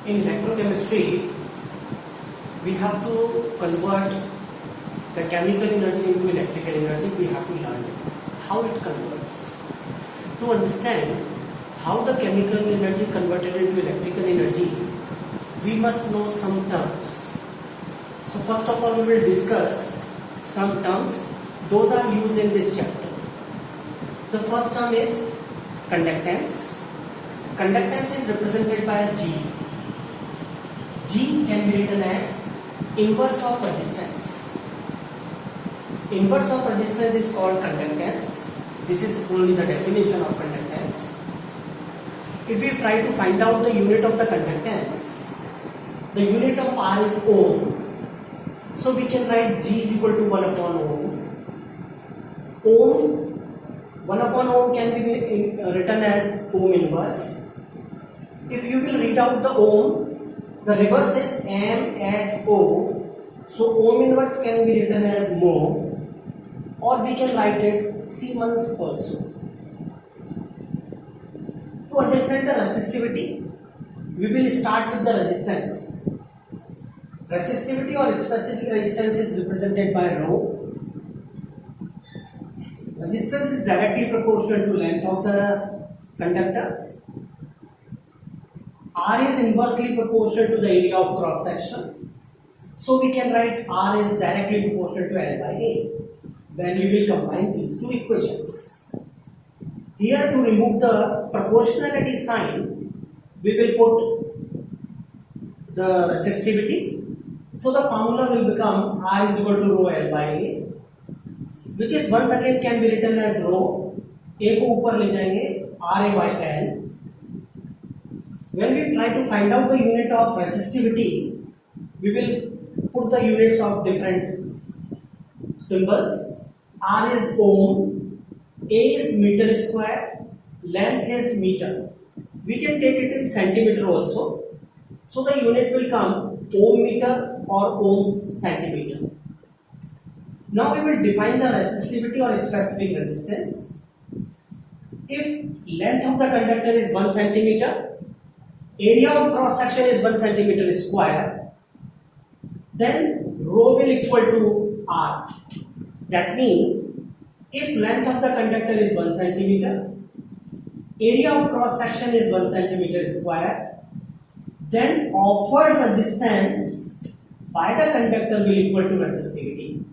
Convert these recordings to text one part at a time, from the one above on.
In electrochemistry, we have to convert the chemical energy into electrical energy. We have to learn how it converts. To understand how the chemical energy converted into electrical energy, we must know some terms. So first of all, we will discuss some terms. Those are used in this chapter. The first term is conductance. Conductance is represented by a G. G can be written as inverse of resistance. Inverse of resistance is called conductance. This is only the definition of conductance. If we try to find out the unit of the conductance, the unit of R is ohm. So we can write G is equal to 1 upon ohm. Ohm, 1 upon ohm can be written as ohm inverse. If you will read out the ohm, the reverse is mho. So ohm inverse can be written as mho, or we can write it Siemens also. To understand the resistivity, we will start with the resistance. Resistivity or specific resistance is represented by rho. Resistance is directly proportional to length of the conductor. R is inversely proportional to the area of cross section. So we can write R is directly proportional to L by A when we will combine these two equations. Here, to remove the proportionality sign, we will put the resistivity. So the formula will become R is equal to rho L by A, which is once again can be written as rho. A को ऊपर ले जाएंगे RA by L. When we try to find out the unit of resistivity, we will put the units of different symbols. R is ohm, A is meter square, length is meter. We can take it in centimeter also. So the unit will come ohm meter or ohm centimeter. Now we will define the resistivity or specific resistance. If length of the conductor is 1 centimeter, area of cross section is 1 centimeter square, then rho will equal to R. That means if length of the conductor is 1 centimeter, area of cross section is 1 centimeter square, then offered resistance by the conductor will equal to resistivity.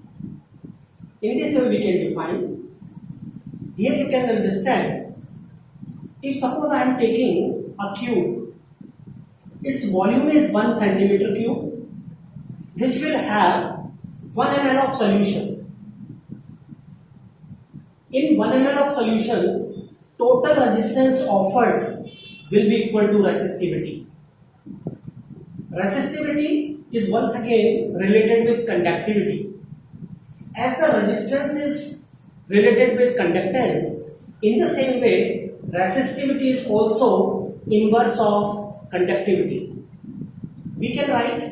In this way we can define. Here you can understand, if suppose I am taking a cube, its volume is 1 centimeter cube, which will have 1 ml of solution. In 1 ml of solution, total resistance offered will be equal to resistivity. Resistivity is once again related with conductivity. As the resistance is related with conductance, in the same way, resistivity is also inverse of conductivity. We can write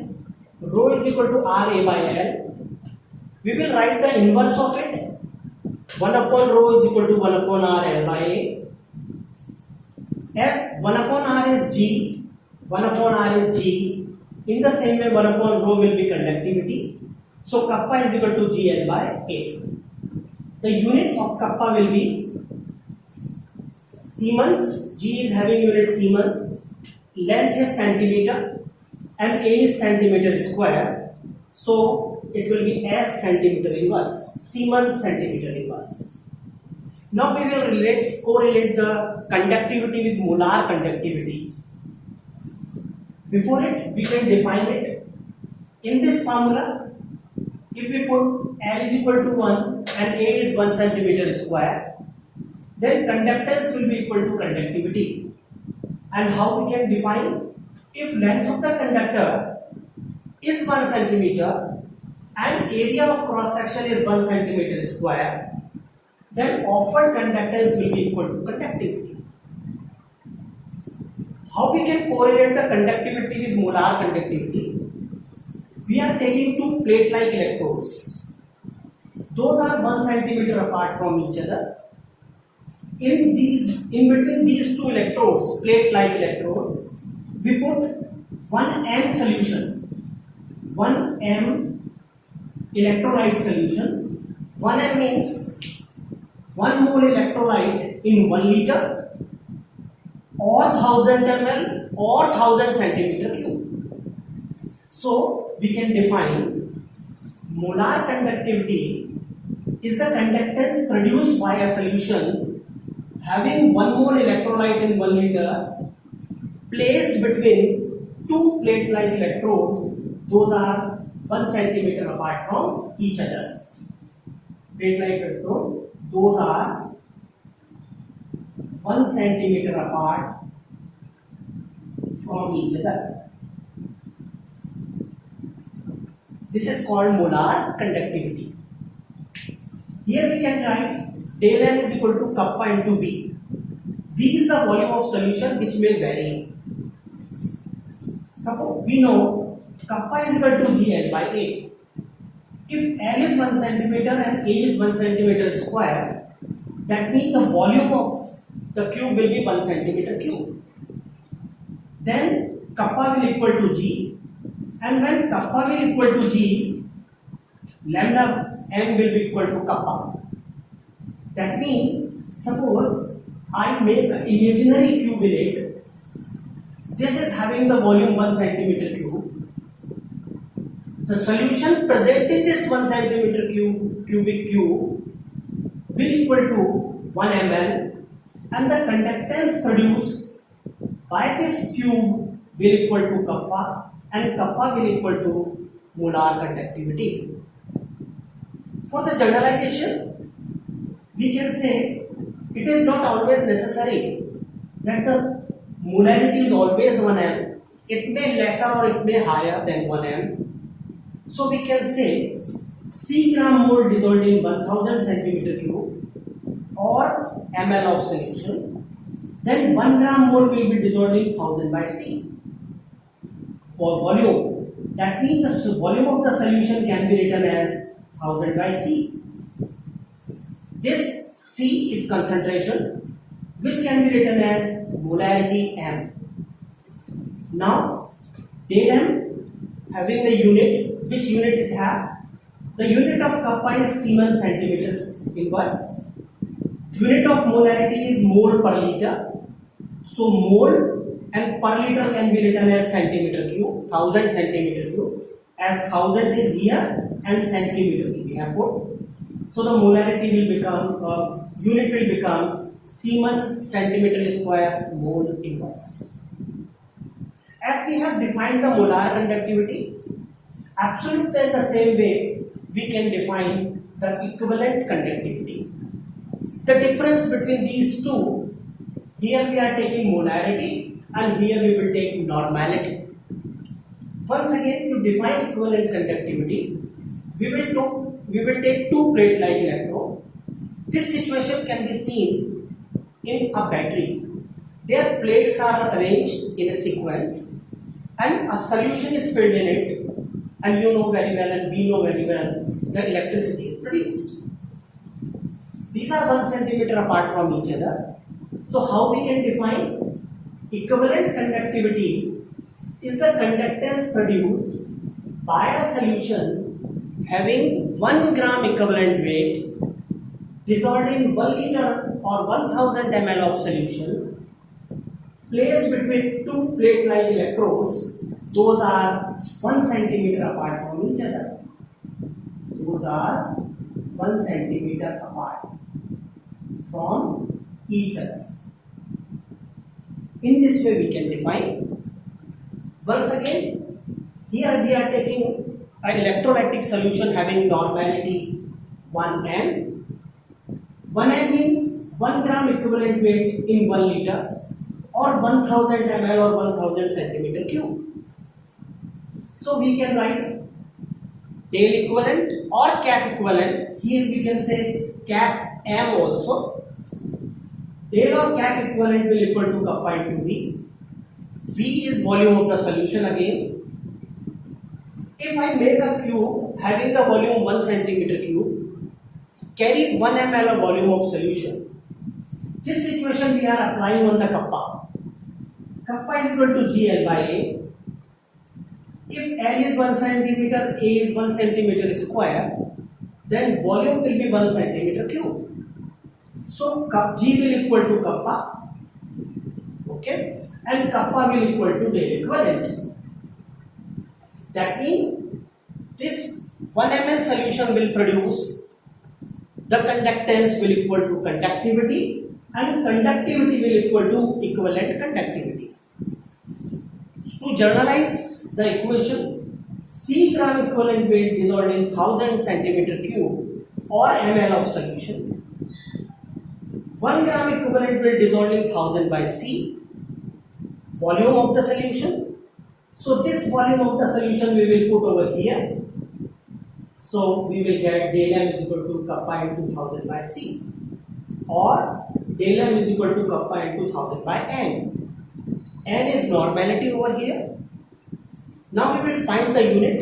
rho is equal to RA by L. We will write the inverse of it. 1 upon rho is equal to 1 upon R L by A. As 1 upon R is G, 1 upon R is G. In the same way, 1 upon rho will be conductivity. So kappa is equal to GL by A. The unit of kappa will be Siemens. G is having unit Siemens. Length is centimeter and A is centimeter square. So it will be S centimeter inverse. Siemens centimeter inverse. Now we will correlate the conductivity with molar conductivity. Before it, we can define it. In this formula, if we put L is equal to 1 and A is 1 centimeter square, then conductance will be equal to conductivity. And how we can define? If length of the conductor is 1 centimeter and area of cross section is 1 centimeter square, then offered conductance will be equal to conductivity. How we can correlate the conductivity with molar conductivity? We are taking two plate-like electrodes. Those are 1 centimeter apart from each other. In between these two electrodes, plate-like electrodes, we put 1m solution, 1m electrolyte solution. 1m means 1 mole electrolyte in 1 liter or 1000 ml or 1000 centimeter cube. So we can define molar conductivity is the conductance produced by a solution having 1 mole electrolyte in 1 liter placed between two plate-like electrodes. Those are 1 centimeter apart from each other. Plate-like electrode, those are 1 centimeter apart from each other. This is called molar conductivity. Here we can write del M is equal to kappa into V. V is the volume of solution which may vary. Suppose we know kappa is equal to GL by A. If L is 1 centimeter and A is 1 centimeter square, that means the volume of the cube will be 1 centimeter cube. Then kappa will equal to G, and when kappa will equal to G, lambda M will be equal to kappa. That means, suppose I make an imaginary cube in it. This is having the volume 1 centimeter cube. The solution present in this 1 centimeter cubic cube will equal to 1 ml, and the conductance produced by this cube will equal to kappa, and kappa will equal to molar conductivity. For the generalization, we can say it is not always necessary that the molarity is always 1m. It may lesser or it may higher than 1m. So we can say C gram mole dissolved in 1000 centimeter cube or ml of solution. Then 1 gram mole will be dissolved in 1000 by C. For volume, that means the volume of the solution can be written as 1000 by C. This C is concentration, which can be written as molarity M. Now, del M having the unit, which unit it have? The unit of kappa is Siemens centimeters inverse. Unit of molarity is mole per liter. So mole and per liter can be written as centimeter cube, 1000 centimeter cube, as 1000 is here and centimeter we have put. So the molarity will become, unit will become Siemens centimeter square mole inverse. As we have defined the molar conductivity, absolutely in the same way we can define the equivalent conductivity. The difference between these two, here we are taking molarity and here we will take normality. Once again, to define equivalent conductivity, we will take two plate-like electrode. This situation can be seen in a battery. Their plates are arranged in a sequence and a solution is filled in it, and you know very well and we know very well the electricity is produced. These are 1 centimeter apart from each other. So how we can define equivalent conductivity is the conductance produced by a solution having 1 gram equivalent weight dissolved in 1 liter or 1000 ml of solution placed between two plate-like electrodes. Those are 1 centimeter apart from each other. Those are 1 centimeter apart from each other. In this way we can define. Once again, here we are taking an electrolytic solution having normality 1m. 1m means 1 gram equivalent weight in 1 liter or 1000 ml or 1000 centimeter cube. So we can write del equivalent or cap equivalent. Here we can say cap m also. Del or cap equivalent will equal to kappa into V. V is volume of the solution again. If I make a cube having the volume 1 centimeter cube, carry 1 ml of volume of solution. This situation we are applying on the kappa. Kappa is equal to GL by A. If L is 1 centimeter, A is 1 centimeter square, then volume will be 1 centimeter cube. So G will equal to kappa, okay, and kappa will equal to Dale equivalent. That means this 1 ml solution will produce the conductance will equal to conductivity and conductivity will equal to equivalent conductivity. To generalize the equation, C gram equivalent weight dissolved in 1000 centimeter cube or ml of solution, 1 gram equivalent weight dissolved in 1000 by C, volume of the solution. So this volume of the solution we will put over here. So we will get del m is equal to kappa into 1000 by C, or del m is equal to kappa into 1000 by n. N is normality over here. Now we will find the unit.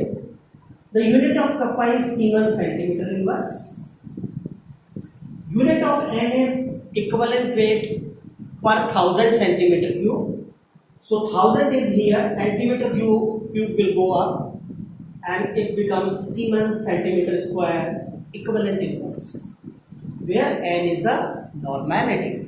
The unit of kappa is Siemens centimeter inverse. Unit of n is equivalent weight per 1000 centimeter cube. So 1000 is here, centimeter cube will go up and it becomes Siemens centimeter square equivalent inverse, where n is the normality.